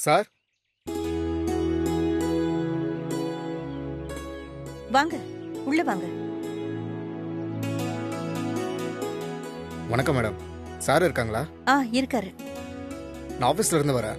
Sir வாங்க, உள்ள வாங்க. வணக்கம் மேடம். சார் இருக்காங்களா? இருக்காரு. நான் ஆபீஸ்ல இருந்து வரேன்.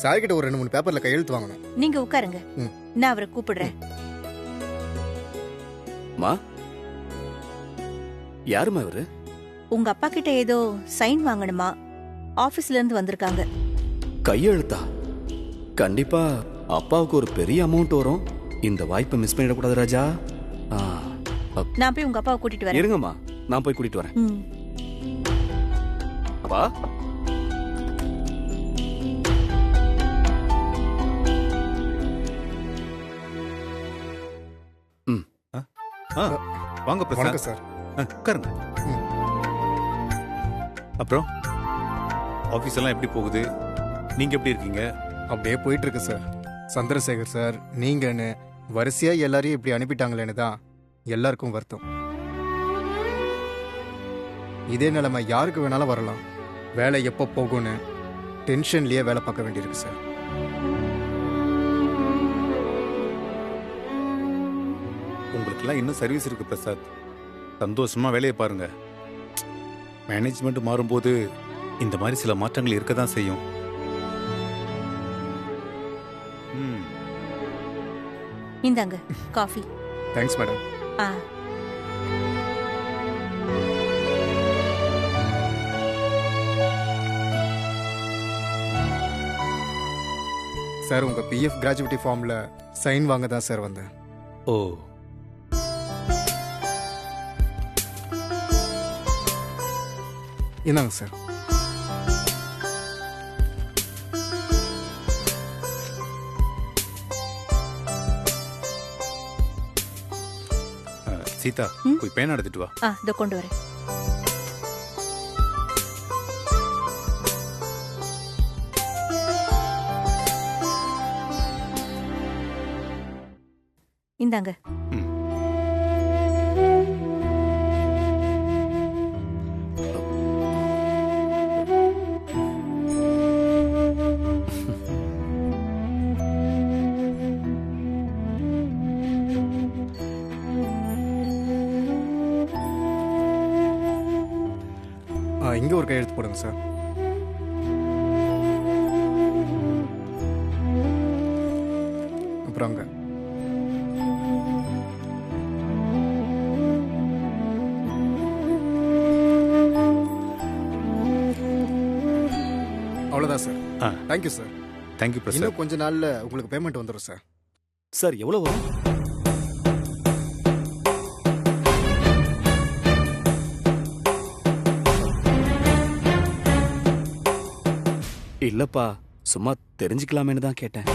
சார் கிட்ட ஒரு 2-3 பேப்பர்ல கையெழுத்து வாங்கணும். நீங்க உட்காருங்க. நான் அவரை கூப்பிடுறேன். மா, யாருமா இவரு? உங்க அப்பா கிட்ட ஏதோ சைன் வாங்கணுமா? ஆபீஸ்ல இருந்து வந்திருக்காங்க. கையெழுத்தா? கண்டிப்பா அப்பாவுக்கு ஒரு பெரிய அமௌண்ட் வரும். இந்த வாய்ப்பை மிஸ் பண்ணிடக்கூடாது ராஜா. நான் போய் உங்க அப்பாவை கூட்டிட்டு வரேன். இருங்கம்மா, நான் போய் கூட்டிட்டு வரேன். அப்பா, வாங்க வணக்கம் பிரசாத் சார். உட்காருங்க. அப்புறம் ஆபீஸ் எல்லாம் எப்படி போகுது? நீங்க எப்படி இருக்கீங்க? அப்படியே போயிட்டு இருக்கு சார். சந்திரசேகர் சார், நீங்கன்னு வரிசையா எல்லாரையும் இப்படி அனுப்பிட்டாங்களேன்னு தான் எல்லாருக்கும் வருத்தம். இதே நிலைமை யாருக்கு வேணாலும் வரலாம். வேலை எப்போ போகும்னு டென்ஷன்லயே வேலை பார்க்க வேண்டியிருக்கு சார். உங்களுக்கெல்லாம் இன்னும் சர்வீஸ் இருக்கு பிரசாத். சந்தோஷமா வேலையை பாருங்க. மேனேஜ்மெண்ட் மாறும்போது இந்த மாதிரி சில மாற்றங்கள் இருக்க தான் செய்யும். இந்தாங்க காஃபி. Thanks madam. சார், உங்க பிஎஃப் கிராஜுவிட்டி ஃபார்ம்ல சைன் வாங்க தான் சார் வந்தேன். ஓ, இந்தாங்க சார். சீதா, போய் பேனா எடுத்துட்டு வா. இதோ கொண்டு வரேன். இந்தாங்க. இங்க ஒரு கையெழுத்து போடுங்க சார். அப்புறம் அங்க. அவ்வளவுதான் sir. Thank you sir. Thank you Prasad. இன்னும் கொஞ்ச நாள்ல உங்களுக்கு பேமெண்ட் வந்துடும் சார். சார் எவ்வளவு வரும்? இல்லப்பா, சும்மா தெரிஞ்சுக்கலாமேன்னு தான் கேட்டேன்.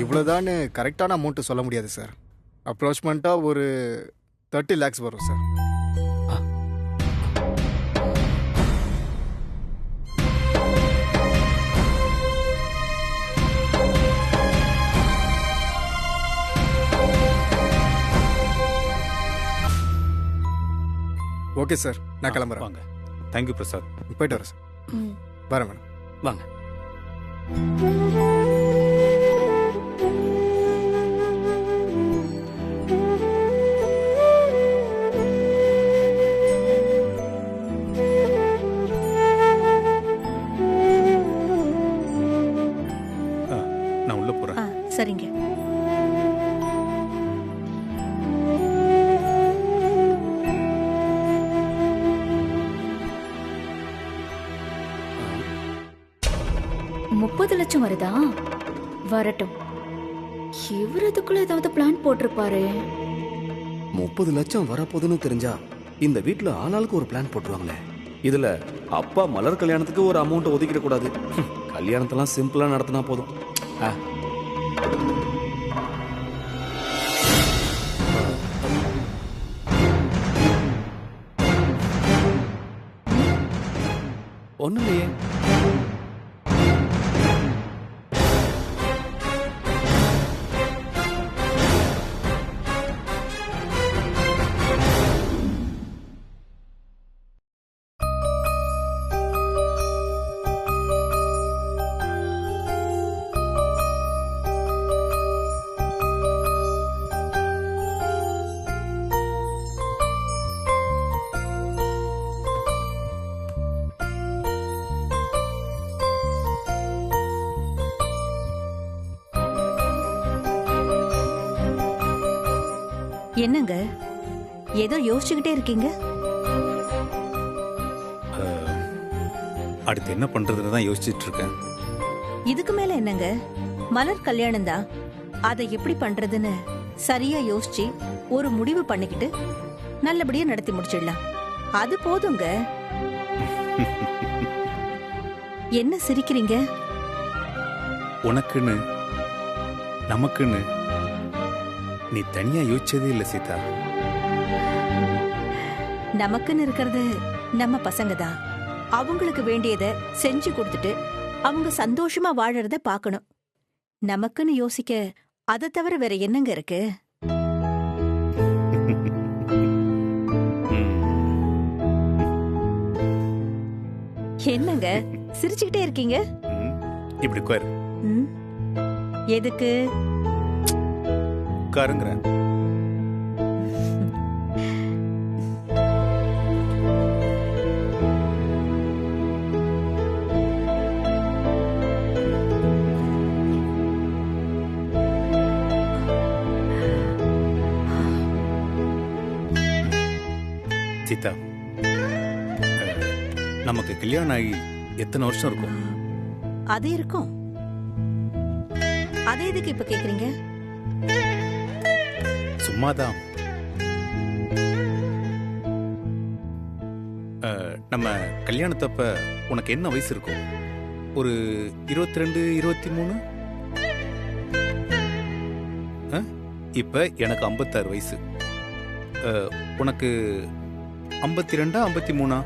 இவ்வளவுதான் கரெக்டான அமௌண்ட் சொல்ல முடியாது சார். அப்ராக்சிமேட்டா ஒரு 30 lakhs வரும் சார். ஓகே சார், நான் கிளம்புறேன். வாங்க. தேங்க்யூ பிரசாத். போயிட்டு வரேன் சார். வரேன் மேடம். வாங்க. நான் உள்ள போறேன். சரிங்க. $30 லட்சம் வருதா? வரட்டும். இவர் அதுக்குள்ள ஏதாவது பிளான் போட்டிருப்பாரு. 30 லட்சம் வரப்போதுன்னு தெரிஞ்சா இந்த வீட்டுல ஆளாளுக்கு ஒரு பிளான் போட்டுருவாங்களே. இதுல அப்பா மலர் கல்யாணத்துக்கு ஒரு அமௌண்ட் ஒதுக்கிட கூடாது. கல்யாணத்தெல்லாம் சிம்பிளா நடத்தினா போதும். ஒண்ணும் இல்லையே. என்னங்க ஏதோ யோசிச்சுக்கிட்டே இருக்கீங்க? அடுத்து என்ன பண்றதுன்னு தான் யோசிச்சுட்டு இருக்கேன். இதுக்கு மேல என்னங்க, மலர் கல்யாணம் தான். அதை எப்படி பண்றதுன்னு சரியா யோசிச்சு ஒரு முடிவு பண்ணிக்கிட்டு நல்லபடியா நடத்தி முடிச்சிடலாம். அது போதுங்க. என்ன சிரிக்கிறீங்க? உனக்குன்னு நமக்குன்னு நீ தனியா யோசிச்சதே இல்லை சீதா. நமக்குன்னு இருக்கிறது நம்ம பசங்க தான். அவங்களுக்கு வேண்டியதை செஞ்சு கொடுத்துட்டு அவங்க சந்தோஷமா வாழறத பார்க்கணும். நமக்குன்னு யோசிக்க அதை தவிர வேற என்னங்க இருக்கு? என்னங்க சிரிச்சுக்கிட்டே இருக்கீங்க? இப்படி உட்காரு. ம், எதுக்கு? உட்காருங்கிறேன். சீதா, நமக்கு கல்யாணம் ஆகி எத்தனை வருஷம் இருக்கும்? அது இருக்கும். அதே எதுக்கு இப்ப கேக்குறீங்க? சும்மாதான். நம்ம கல்யாணத்தப்ப உனக்கு என்ன வயசு இருக்கும்? ஒரு 22, 23? இப்ப எனக்கு 56 வயசு. உனக்கு 52, 53?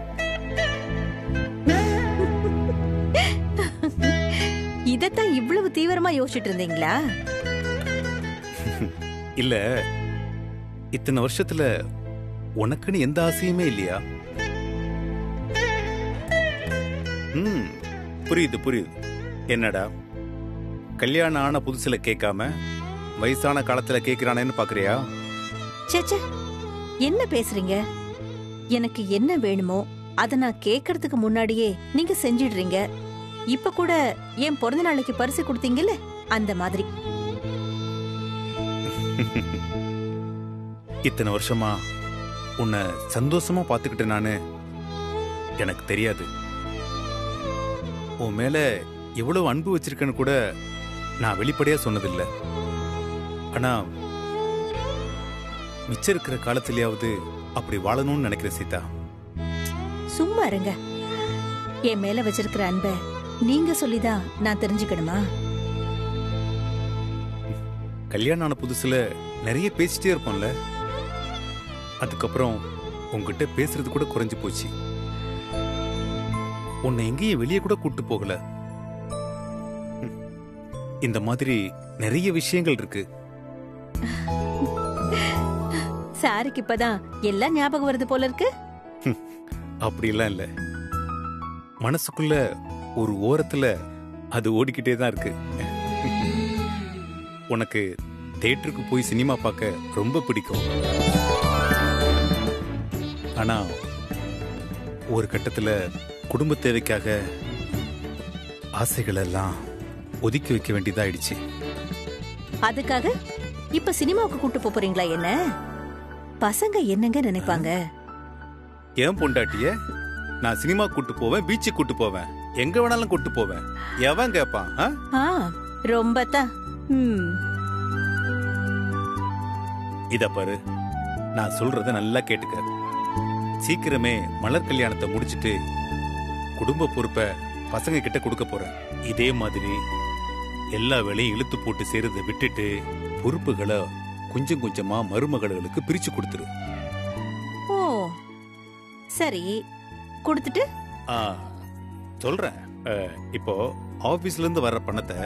இதத்தான் இவ்வளவு தீவிரமா யோசிச்சுட்டு இருந்தீங்களா? இல்ல, இத்தனை வருஷத்துல உனக்குன்னு எந்த ஆசையுமே இல்லையா? புரியுது புரியுது. என்னடா கல்யாணம் ஆன புதுசுல கேட்காம வயசான காலத்துல கேட்கிறானேன்னு பாக்குறியா? சேச்சே, என்ன பேசுறீங்க? எனக்கு என்ன வேணுமோ அதை நான் கேட்கறதுக்கு முன்னாடியே நீங்க செஞ்சிடுறீங்க. இப்ப கூட என் பிறந்த நாளைக்கு பரிசு கொடுத்தீங்கல்ல, அந்த மாதிரி. இத்தனை வருஷமா உன்னை சந்தோஷமா பாத்துக்கிட்டு நானு எனக்கு தெரியாது. உன் மேல எவ்வளவு அன்பு வச்சிருக்கேன்னு கூட நான் வெளிப்படையா சொன்னதில்லை. ஆனா மிச்சம் இருக்கிற காலத்திலேயாவது அப்படி வாழணும்னு நினைக்கிற சீதா. சும்மா இருங்க. என் மேல வச்சிருக்கிற அன்பை நீங்க சொல்லிதான் நான் தெரிஞ்சுக்கணுமா? கல்யாணம் ஆன புதுசுல நிறைய பேசிட்டே இருப்போம்ல, அதுக்கப்புறம் உங்ககிட்ட பேசுறது கூட குறைஞ்சு போச்சு. உன்னை எங்கேயும் வெளியே கூட கூட்டு போகல. இந்த மாதிரி நிறைய விஷயங்கள் இருக்கு. சாருக்கு இப்பதான் எல்லாம் ஞாபகம் வருது போல இருக்கு. அப்படிலாம் இல்ல, மனசுக்குள்ள ஒரு ஓரத்துல அது ஓடிக்கிட்டே தான் இருக்கு. உனக்கு தியேட்டருக்கு போய் சினிமா பார்க்க ரொம்ப பிடிக்கும். ஆனா ஒரு கட்டத்துல குடும்ப தேவைக்காக ஆசைகள் எல்லாம் ஒதுக்கி வைக்க வேண்டியதாயிடுச்சு. அதுக்காக இப்ப சினிமாவுக்கு கூட்டு போறீங்களா? என்ன பசங்க என்னங்க நினைப்பாங்க? ஏன் பொண்டாட்டிய நான் சினிமா கூட்டு போவேன், பீச்சுக்கு கூட்டு போவேன், எங்க வேணாலும் கூட்டு போவேன். எவன் கேப்பான்? ரொம்ப தான். இத பாரு, நான் சொல்றத நல்லா கேட்டுக்க. சீக்கிரமே மலர் கல்யாணத்தை முடிச்சிட்டு குடும்ப பொறுப்பை பசங்க கிட்ட கொடுக்க போறேன். இதே மாதிரி எல்லா வேலையும் இழுத்து போட்டு செய்யறதை விட்டுட்டு பொறுப்புகளை கொஞ்சம் கொஞ்சமா மருமகளுக்கு பிரிச்சு கொடுத்துரு. ஓ சரி, கொடுத்துட்டு சொல்றேன். இப்போ ஆபீஸ்ல இருந்து வர்ற பணத்தை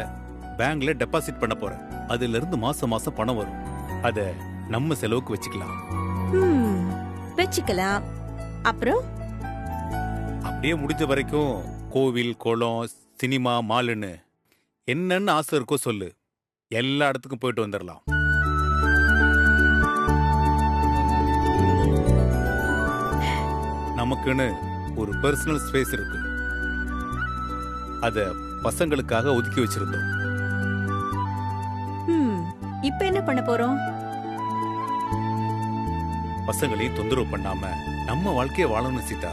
பேங்க்ல டெபாசிட் பண்ண போறேன். அதுல இருந்து மாசம் மாசம் பணம் வரும். அத நம்ம செலவுக்கு வச்சுக்கலாம். வச்சுக்கலாம். அப்புறம் அப்படியே முடிஞ்ச வரைக்கும் கோவில், குளம், சினிமா, மாலுன்னு என்னன்னு ஆசை இருக்கோ சொல்லு, எல்லா இடத்துக்கும் போயிட்டு வந்துடலாம். நமக்குன்னு ஒரு பர்சனல் ஸ்பேஸ் இருக்கு, அத பசங்களுக்காக ஒதுக்கி வச்சிருந்தோம். இப்ப என்ன பண்ண போறோம்? பசங்களையும் தொந்தரவு பண்ணாம நம்ம வாழ்க்கைய வாழணும் சீதா.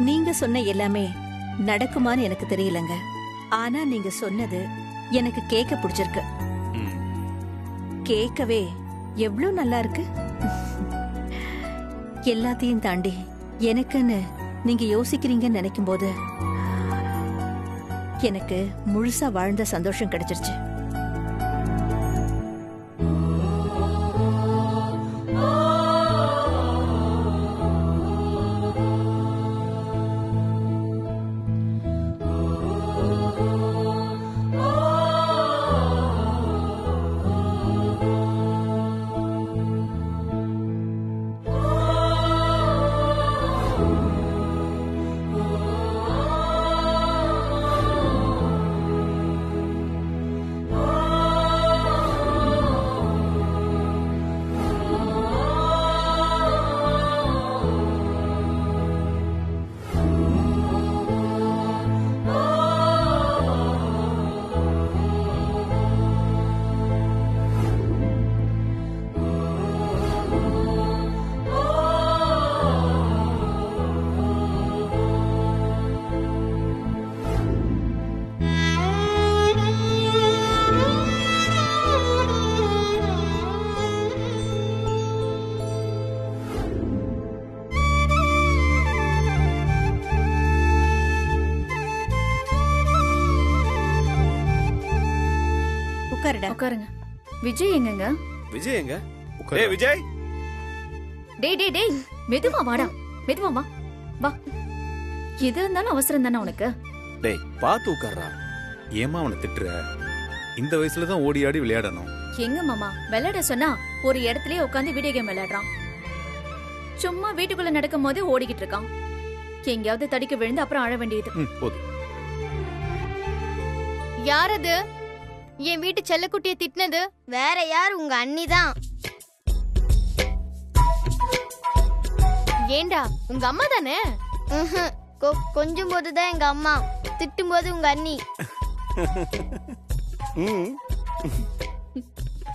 நீங்க சொன்ன எல்லாமே நடக்குமான்னு எனக்கு தெரியலங்க. ஆனா நீங்க சொன்னது எனக்கு கேட்க பிடிச்சிருக்கு. ம். கேட்கவே எவ்வளவு நல்லா இருக்கு. எல்லாத்தையும் தாண்டி எனக்குன்னு நீங்க யோசிக்கிறீங்கன்னு நினைக்கும் போது எனக்கு முழுசா வாழ்ந்த சந்தோஷம் கிடைச்சிருச்சு. உட்காருடா. உட்காருங்க. விஜய் எங்கங்க? விஜய் எங்க? ஏய் விஜய், டேய் டேய் டேய், மெதுவா வாடா, மெதுவா வா வா. எது இருந்தாலும் அவசரம் தானே உனக்கு. டேய் பாத்து உட்கார்றா. ஏமா அவனை திட்டுற? இந்த வயசுல தான் ஓடி ஆடி விளையாடணும். எங்க மாமா விளையாட சொன்னா ஒரு இடத்துலயே உட்காந்து வீடியோ கேம் விளையாடுறான். சும்மா வீட்டுக்குள்ள நடக்கும் போதே ஓடிக்கிட்டு இருக்கான். எங்கேயாவது தடிக்க விழுந்து அப்புறம் அழ வேண்டியது. போதும். யாரது என் வீட்டு செல்லக்குட்டியை திட்டினது? வேற யார்? உங்க அண்ணி தான். ஏண்டா உங்க அம்மா தானே? கொஞ்சம் போதுதான் எங்க அம்மா, திட்டும் போது உங்க அண்ணி.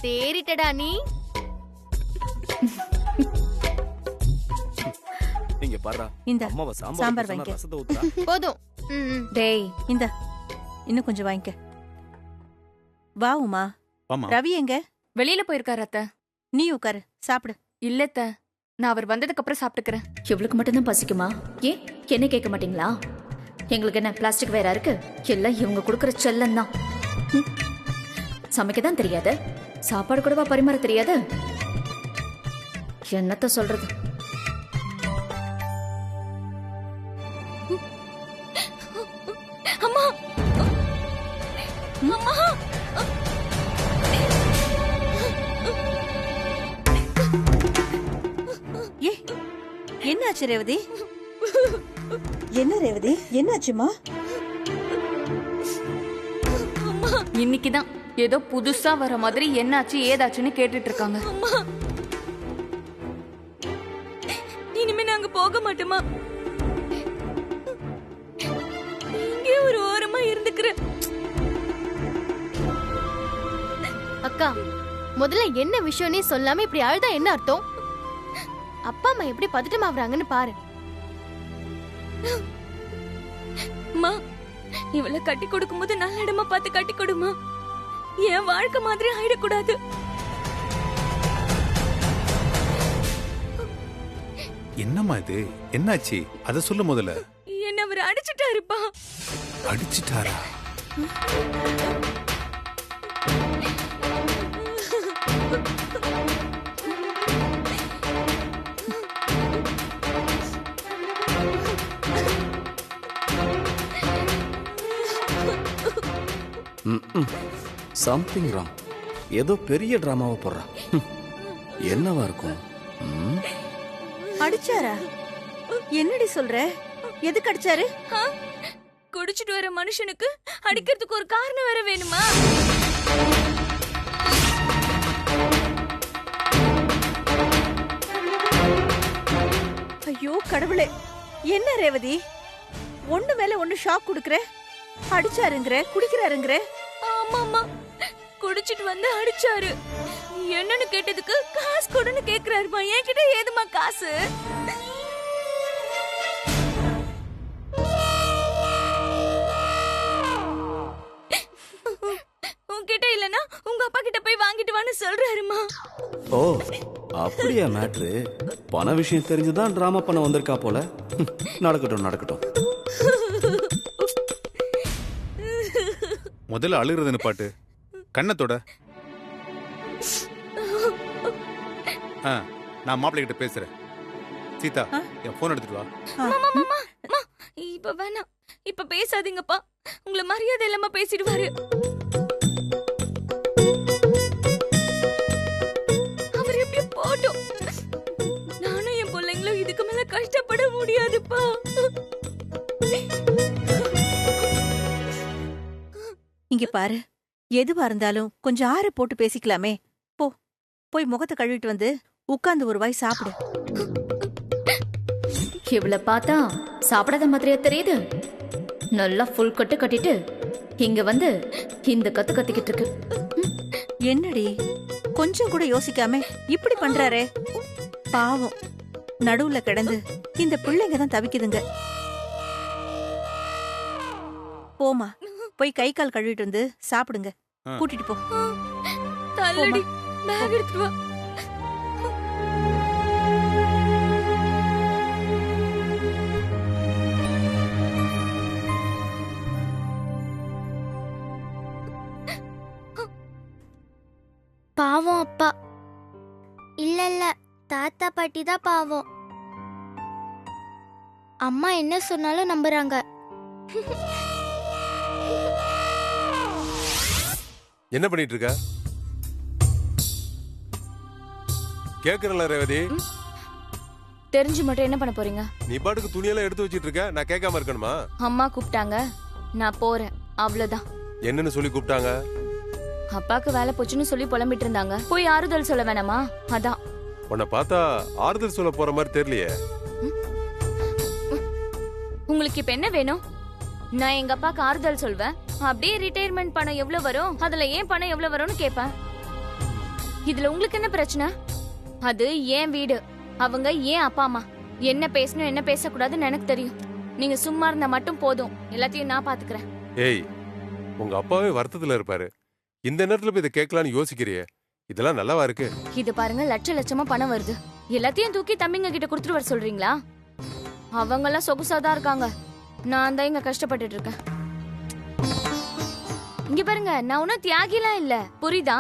தேறிட்டடா நீ. இங்க பாருடா. இந்த அம்மாவை சாம்பார் வைங்க. ரசத்தை ஊத்துறா. போதும். டேய் இந்த இன்னும் கொஞ்சம் வாங்கிக்க. வா உமா. ஆமா. ரவி எங்க? வெளியில போயிருக்காரு அத்தை. நீ உட்காரு, சாப்பிடு. இல்லத்த, நான் அவர் வந்ததுக்கு அப்புறம் சாப்பிட்டுக்கிறேன். இவளுக்கு மட்டும்தான் பசிக்குமா? ஏன் என்ன கேட்க மாட்டீங்களா? எங்களுக்கு என்ன பிளாஸ்டிக் வேற இருக்கு? எல்லாம் இவங்க கொடுக்கற செல்லம் தான். சமைக்க தான் தெரியாது, சாப்பாடு கூடவா பரிமாற தெரியாது? என்னத்த சொல்றது? அம்மா அம்மா, ஏ என்னாச்சு ரேவதி? என்ன ரேவதி, என்னாச்சுமா? இன்னைக்குதான் ஏதோ புதுசா வர மாதிரி என்னாச்சு ஏதாச்சுன்னு கேட்டுட்டு இருக்காங்க. இனிமே நாங்க போக மாட்டோமா? இங்கே ஒரு ஓரமா இருந்துக்கிறேன். அக்கா, முதல்ல என்ன விஷயம்னே சொல்லாம இப்படி அழுதா என்ன அர்த்தம்? அப்பா அம்மா எப்படி பதட்டமாவறாங்கன்னு பாரு. அம்மா, இவளை கட்டி கொடுக்கும் போது நல்ல இடமா பார்த்து கட்டி கொடுமா. என் வாழ்க்கை மாதிரி ஆயிடக்கூடாது. என்னம்மா இது? என்னாச்சு? அத சொல்ல முதல்ல. என்ன அவர் அடிச்சிட்டாருப்பா. அடிச்சிட்டாரா? Something wrong. ஏதோ பெரிய டிராமாவை போடுறா. என்னவா இருக்கும்? அடிச்சாரா? என்னடி சொல்ற? எதுக்கு அடிச்சாரு? குடிச்சிட்டு வர மனுஷனுக்கு அடிக்கிறதுக்கு ஒரு காரணம் வேற வேணுமா? ஐயோ கடவுளே, என்ன ரேவதி ஒண்ணு மேல ஒண்ணு ஷாக் குடுக்கற? அடிச்சாருங்கற, குடிக்கிறாருங்கற. ஆமாமா, குடிச்சிட்டு வந்து அடிச்சாரு. என்னன்னு கேட்டதுக்கு காசு கொடுன்னு கேக்குறாருமா. என்கிட்ட ஏதுமா காசு? உன்கிட்ட இல்லனா உங்க அப்பா கிட்ட போய் வாங்கிட்டு வான்னு சொல்றாருமா. ஓ அப்படியா மேட்ரு? பண விஷயம் தெரிஞ்சுதான் டிராமா பண்ண வந்திருக்கா போல. நடக்கட்டும் நடக்கட்டும். முதல்ல அழுகிறதுன்னு பாட்டு கண்ணத்தோட. நான் மாப்பிள்ளை கிட்ட பேசுறேன். சீதா, என் போன் எடுத்துட்டு வா. மாமா மாமா மா, இப்ப வேணாம், இப்ப பேசாதீங்கப்பா. உங்களை மரியாதை இல்லாம பேசிடுவாரு. அவர் எப்படி போட்டோம், நானும் என் பிள்ளைங்களும் இதுக்கு மேல கஷ்டப்பட முடியாதுப்பா. இங்க பாரு, எதுவா இருந்தாலும் கொஞ்சம் ஆற போட்டு பேசிக்கலாமே. போ, போய் முகத்தை கழுவிட்டு வந்து உட்கார்ந்து ஒரு வாய் சாப்பிடு. இவளை பார்த்தா சாப்பிடாத மாதிரியா தெரியுது. நல்லா ஃபுல் கட்டு கட்டிட்டு இங்க வந்து இந்த கத்து கத்திக்கிட்டு இருக்கு. என்னடி, கொஞ்சம் கூட யோசிக்காம இப்படி பண்றாரே? பாவம், நடுவுல கிடந்து இந்த பிள்ளைங்க தான் தவிக்குதுங்க. போமா, போய் கை கால் கழுவிட்டு வந்து சாப்பிடுங்க. கூட்டிட்டு போ. தள்ளடி, பேக் எடுத்துட்டு வா. பாவம் அப்பா. இல்ல இல்ல, தாத்தா பாட்டி தான் பாவம். அம்மா என்ன சொன்னாலும் நம்புறாங்க. என்ன பண்ணிட்டு இருக்க? கேக்குறல ரேவதி. தெரிஞ்சு மட்டும் என்ன பண்ண போறீங்க? நீ பாட்டுக்கு துணியெல்லாம் எடுத்து வச்சிட்டு இருக்க, நான் கேட்காம இருக்கணுமா? அம்மா கூப்பிட்டாங்க, நான் போறேன், அவ்வளவுதான். என்னன்னு சொல்லி கூப்பிட்டாங்க? அப்பாக்கு வேலை போச்சுன்னு சொல்லி புலம்பிட்டு இருந்தாங்க. போய் ஆறுதல் சொல்ல வேணாமா? அதான். உன்னை பார்த்தா ஆறுதல் சொல்ல போற மாதிரி தெரியலையே. உங்களுக்கு இப்ப என்ன வேணும்? நான் எங்க அப்பாக்கு ஆறுதல் சொல்வேன். அப்படியே ரிட்டையர்மெண்ட் பணம் எவ்வளவு வரும், அதுல ஏன் பணம் எவ்வளவு வரும்னு கேட்பேன். இதுல உங்களுக்கு என்ன பிரச்சனை? அது ஏன் வீடு, அவங்க ஏன் அப்பா அம்மா. என்ன பேசணும் என்ன பேசக்கூடாதுன்னு எனக்கு தெரியும். நீங்க சும்மா இருந்தா மட்டும் போதும், எல்லாத்தையும் நான் பாத்துக்கிறேன். ஏய், உங்க அப்பாவே வருத்தத்துல இருப்பாரு, இந்த நேரத்துல போய் இதை கேட்கலான்னு யோசிக்கிறியே, இதெல்லாம் நல்லாவா இருக்கு? இது பாருங்க, லட்ச லட்சமா பணம் வருது. எல்லாத்தையும் தூக்கி தம்பிங்க கிட்ட கொடுத்துட்டு வர சொல்றீங்களா? அவங்க எல்லாம் சொகுசாதான் இருக்காங்க, நான் தான் இங்க கஷ்டப்பட்டுட்டு இருக்கேன். இங்க பாருங்க, நான் ஒன்னும் தியாகிலாம் இல்ல, புரியுதா?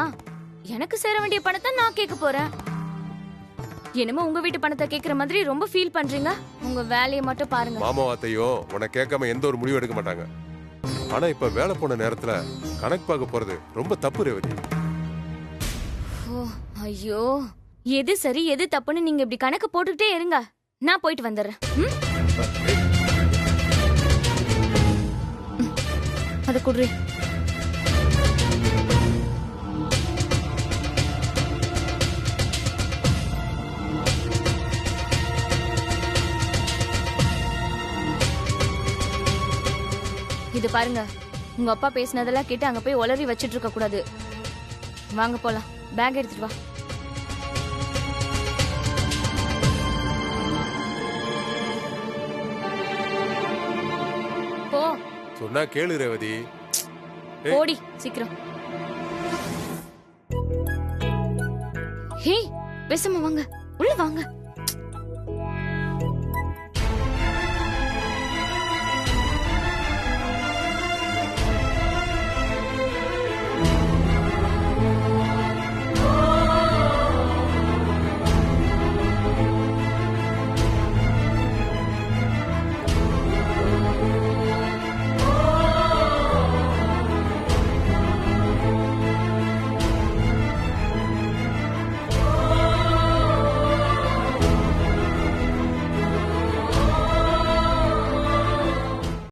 எனக்கு சேர வேண்டிய பணத்தை நான் கேட்க போறேன். என்னமோ உங்க வீட்டு பணத்தை கேக்குற மாதிரி ரொம்ப ஃபீல் பண்றீங்க. உங்க வேலையை மட்டும் பாருங்க. மாமா வார்த்தையும் உன்னை கேட்காம எந்த ஒரு முடிவும் எடுக்க மாட்டாங்க. ஆனா இப்ப வேலை போன நேரத்துல கணக்கு பார்க்க போறது ரொம்ப தப்பு ரேவதி. ஓ ஐயோ, எது சரி எது தப்புன்னு நீங்க இப்படி கணக்கு போட்டுக்கிட்டே இருங்க, நான் போயிட்டு வந்துடுறேன். அத குடுறி. இது பாருங்க, உங்க அப்பா பேசினதெல்லாம் கேட்டு அங்க போய் உளறி வச்சிட்டு இருக்க கூடாது. வாங்க போலாம், பேக் எடுத்துட்டு வா. போ. சொன்னா கேளு ரேவதி. ஓடி சீக்கிரம். ஹே, பேசாம வாங்க, உள்ள வாங்க.